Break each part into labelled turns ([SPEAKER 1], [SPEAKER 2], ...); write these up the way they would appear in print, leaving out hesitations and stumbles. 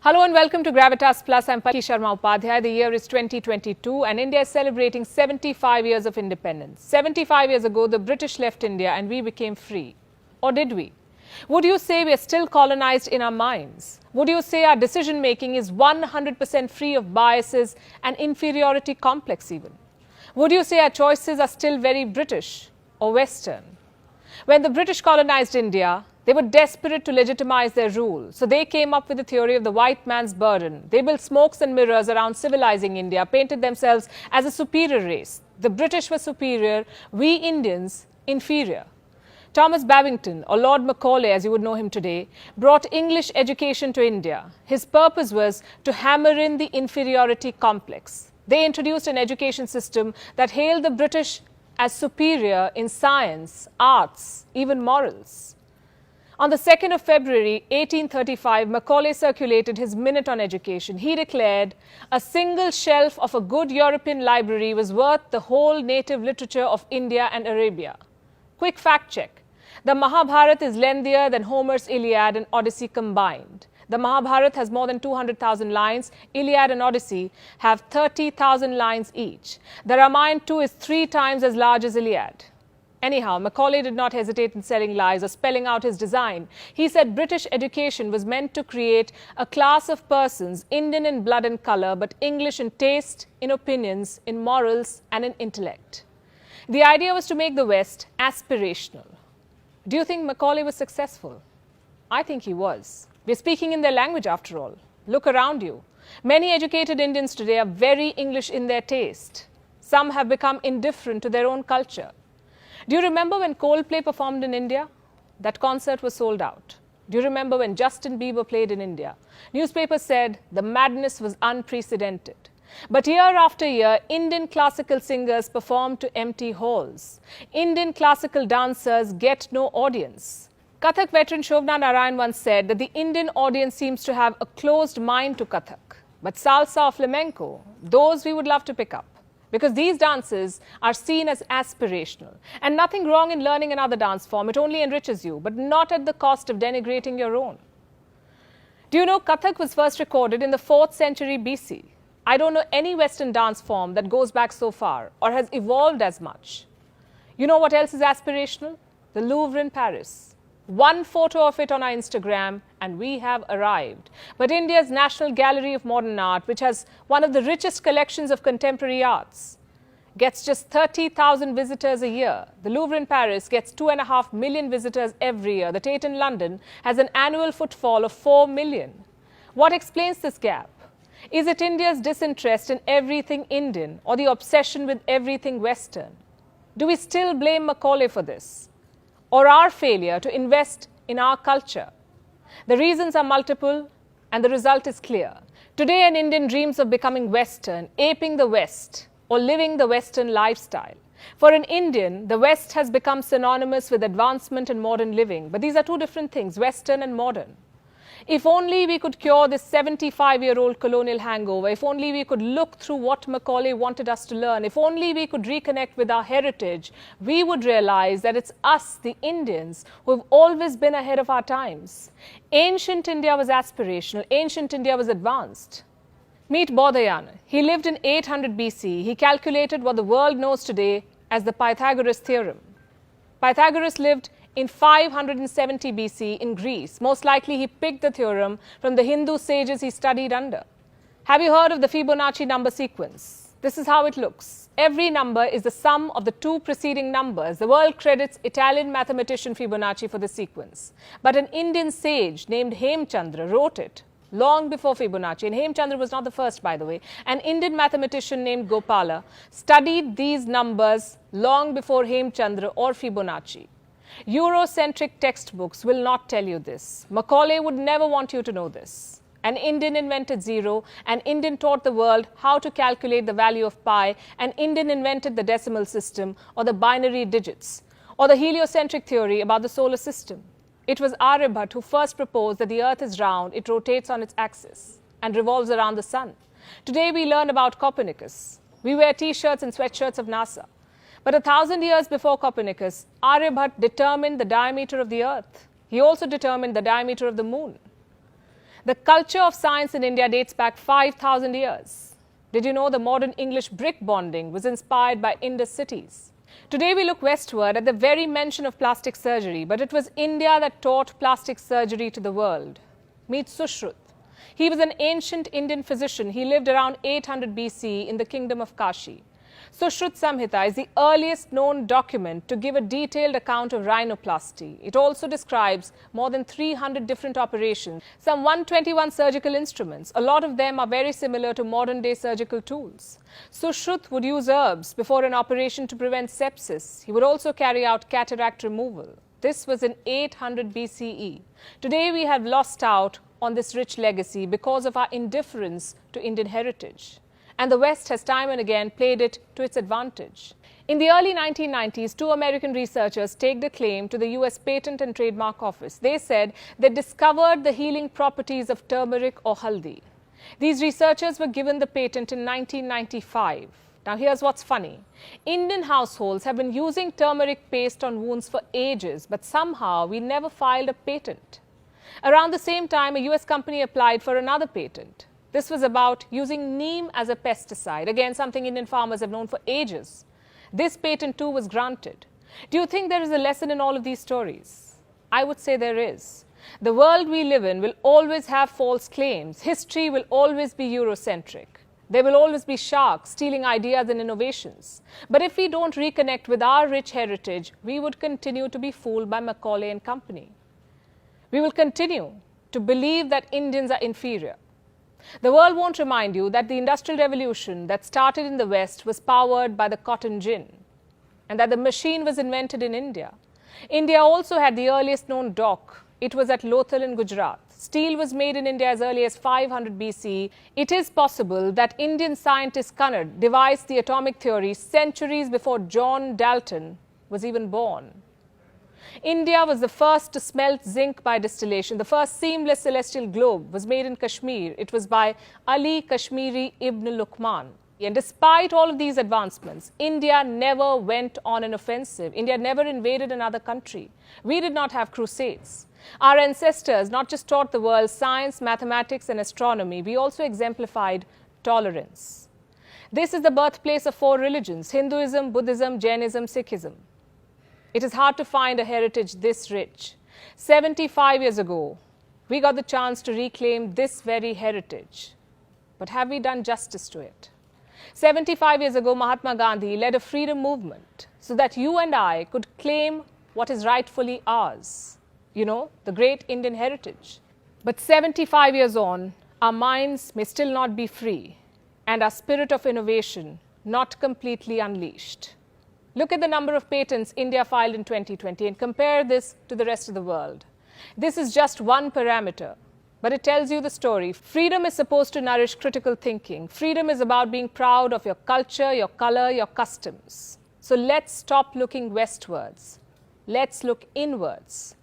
[SPEAKER 1] Hello and welcome to Gravitas Plus. I'm Palki Sharma Upadhyay. The year is 2022 and India is celebrating 75 years of independence. 75 years ago, the British left India and we became free. Or did we? Would you say we are still colonized in our minds? Would you say our decision making is 100% free of biases and inferiority complex even? Would you say our choices are still very British or Western? When the British colonized India, they were desperate to legitimize their rule. So they came up with the theory of the white man's burden. They built smokes and mirrors around civilizing India, painted themselves as a superior race. The British were superior, we Indians inferior. Thomas Babington, or Lord Macaulay as you would know him today, brought English education to India. His purpose was to hammer in the inferiority complex. They introduced an education system that hailed the British as superior in science, arts, even morals. On the 2nd of February 1835, Macaulay circulated his Minute on Education. He declared, a single shelf of a good European library was worth the whole native literature of India and Arabia. Quick fact check. The Mahabharata is lengthier than Homer's Iliad and Odyssey combined. The Mahabharata has more than 200,000 lines. Iliad and Odyssey have 30,000 lines each. The Ramayana too is 3 times as large as Iliad. Anyhow, Macaulay did not hesitate in selling lies or spelling out his design. He said British education was meant to create a class of persons, Indian in blood and colour, but English in taste, in opinions, in morals and in intellect. The idea was to make the West aspirational. Do you think Macaulay was successful? I think he was. We're speaking in their language after all. Look around you. Many educated Indians today are very English in their taste. Some have become indifferent to their own culture. Do you remember when Coldplay performed in India? That concert was sold out. Do you remember when Justin Bieber played in India? Newspapers said the madness was unprecedented. But year after year, Indian classical singers performed to empty halls. Indian classical dancers get no audience. Kathak veteran Shobna Narayan once said that the Indian audience seems to have a closed mind to Kathak. But salsa or flamenco, those we would love to pick up. Because these dances are seen as aspirational. And nothing wrong in learning another dance form, it only enriches you, but not at the cost of denigrating your own. Do you know Kathak was first recorded in the 4th century BC? I don't know any Western dance form that goes back so far or has evolved as much. You know what else is aspirational? The Louvre in Paris. One photo of it on our Instagram and we have arrived. But India's National Gallery of Modern Art, which has one of the richest collections of contemporary arts, gets just 30,000 visitors a year. The Louvre in Paris gets 2.5 million visitors every year. The Tate in London has an annual footfall of 4 million. What explains this gap? Is it India's disinterest in everything Indian or the obsession with everything Western? Do we still blame Macaulay for this? Or our failure to invest in our culture? The reasons are multiple and the result is clear. Today an Indian dreams of becoming Western, aping the West or living the Western lifestyle. For an Indian, the West has become synonymous with advancement and modern living. But these are two different things, Western and modern. If only we could cure this 75-year-old colonial hangover, if only we could look through what Macaulay wanted us to learn, if only we could reconnect with our heritage, we would realize that it's us, the Indians, who have always been ahead of our times. Ancient India was aspirational, ancient India was advanced. Meet Baudhayana. He lived in 800 BC. He calculated what the world knows today as the Pythagoras theorem. Pythagoras lived in 570 BC in Greece. Most likely he picked the theorem from the Hindu sages he studied under. Have you heard of the Fibonacci number sequence? This is how it looks. Every number is the sum of the 2 preceding numbers. The world credits Italian mathematician Fibonacci for the sequence. But an Indian sage named Hemchandra wrote it long before Fibonacci. And Hemchandra was not the first, by the way. An Indian mathematician named Gopala studied these numbers long before Hemchandra or Fibonacci. Eurocentric textbooks will not tell you this. Macaulay would never want you to know this. An Indian invented zero, an Indian taught the world how to calculate the value of pi, an Indian invented the decimal system or the binary digits, or the heliocentric theory about the solar system. It was Aryabhat who first proposed that the earth is round, it rotates on its axis and revolves around the sun. Today we learn about Copernicus. We wear t-shirts and sweatshirts of NASA. But 1,000 years before Copernicus, Aryabhat determined the diameter of the earth. He also determined the diameter of the moon. The culture of science in India dates back 5,000 years. Did you know the modern English brick bonding was inspired by Indus cities? Today we look westward at the very mention of plastic surgery, but it was India that taught plastic surgery to the world. Meet Sushruth. He was an ancient Indian physician. He lived around 800 BC in the kingdom of Kashi. Sushruth Samhita is the earliest known document to give a detailed account of rhinoplasty. It also describes more than 300 different operations, some 121 surgical instruments. A lot of them are very similar to modern-day surgical tools. Sushruth would use herbs before an operation to prevent sepsis. He would also carry out cataract removal. This was in 800 BCE. Today we have lost out on this rich legacy because of our indifference to Indian heritage. And the West has time and again played it to its advantage. In the early 1990s, two American researchers staked a claim to the US Patent and Trademark Office. They said they discovered the healing properties of turmeric or haldi. These researchers were given the patent in 1995. Now here's what's funny. Indian households have been using turmeric paste on wounds for ages, but somehow we never filed a patent. Around the same time, a US company applied for another patent. This was about using neem as a pesticide, again something Indian farmers have known for ages. This patent too was granted. Do you think there is a lesson in all of these stories? I would say there is. The world we live in will always have false claims. History will always be Eurocentric. There will always be sharks stealing ideas and innovations. But if we don't reconnect with our rich heritage, we would continue to be fooled by Macaulay and company. We will continue to believe that Indians are inferior. The world won't remind you that the Industrial Revolution that started in the West was powered by the cotton gin, and that the machine was invented in India. India also had the earliest known dock. It was at Lothal in Gujarat. Steel was made in India as early as 500 BC. It is possible that Indian scientist Kanad devised the atomic theory centuries before John Dalton was even born. India was the first to smelt zinc by distillation. The first seamless celestial globe was made in Kashmir. It was by Ali Kashmiri Ibn Luqman. And despite all of these advancements, India never went on an offensive. India never invaded another country. We did not have crusades. Our ancestors not just taught the world science, mathematics, and astronomy, we also exemplified tolerance. This is the birthplace of four religions: Hinduism, Buddhism, Jainism, Sikhism. It is hard to find a heritage this rich. 75 years ago, we got the chance to reclaim this very heritage. But have we done justice to it? 75 years ago, Mahatma Gandhi led a freedom movement so that you and I could claim what is rightfully ours. You know, the great Indian heritage. But 75 years on, our minds may still not be free, and our spirit of innovation not completely unleashed. Look at the number of patents India filed in 2020 and compare this to the rest of the world. This is just one parameter, but it tells you the story. Freedom is supposed to nourish critical thinking. Freedom is about being proud of your culture, your color, your customs. So let's stop looking westwards. Let's look inwards.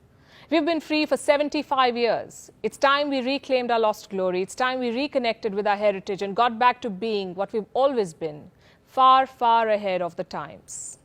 [SPEAKER 1] We've been free for 75 years. It's time we reclaimed our lost glory. It's time we reconnected with our heritage and got back to being what we've always been, far, far ahead of the times.